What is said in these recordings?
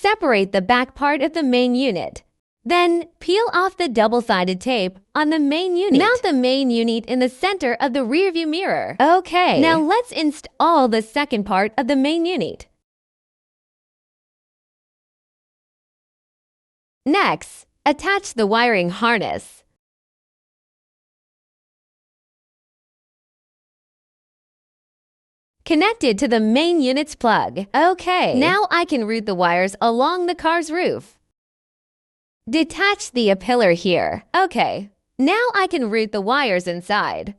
separate the back part of the main unit. Then, peel off the double-sided tape on the main unit. Mount the main unit in the center of the rearview mirror. Okay. Now let's install the second part of the main unit. Next, attach the wiring harness. Connected to the main unit's plug. Okay. Now I can route the wires along the car's roof. Detach the A-pillar here. Okay. Now I can route the wires inside.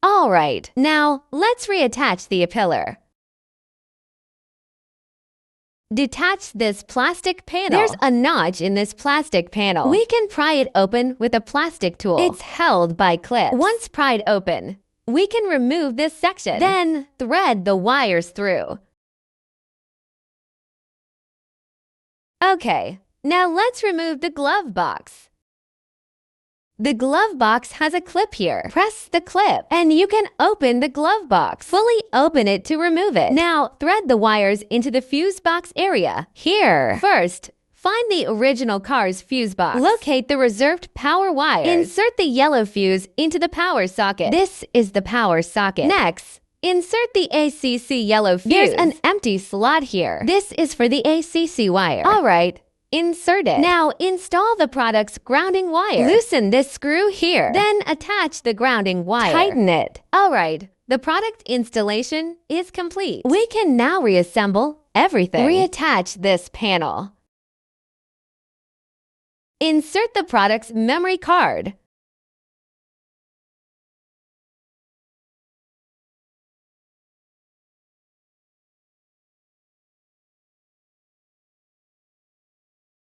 Alright, now let's reattach the A-pillar. Detach this plastic panel. There's a notch in this plastic panel. We can pry it open with a plastic tool. It's held by clips. Once pried open, we can remove this section. Then thread the wires through. Okay, now let's remove the glove box. The glove box has a clip here. Press the clip and you can open the glove box. Fully open it to remove it. Now, thread the wires into the fuse box area. Here. First, find the original car's fuse box. Locate the reserved power wires. Insert the yellow fuse into the power socket. This is the power socket. Next, insert the ACC yellow fuse. There's an empty slot here. This is for the ACC wire. Alright. Insert it. Now install the product's grounding wire. Loosen this screw here. Then attach the grounding wire. Tighten it. Alright, the product installation is complete. We can now reassemble everything. Reattach this panel. Insert the product's memory card.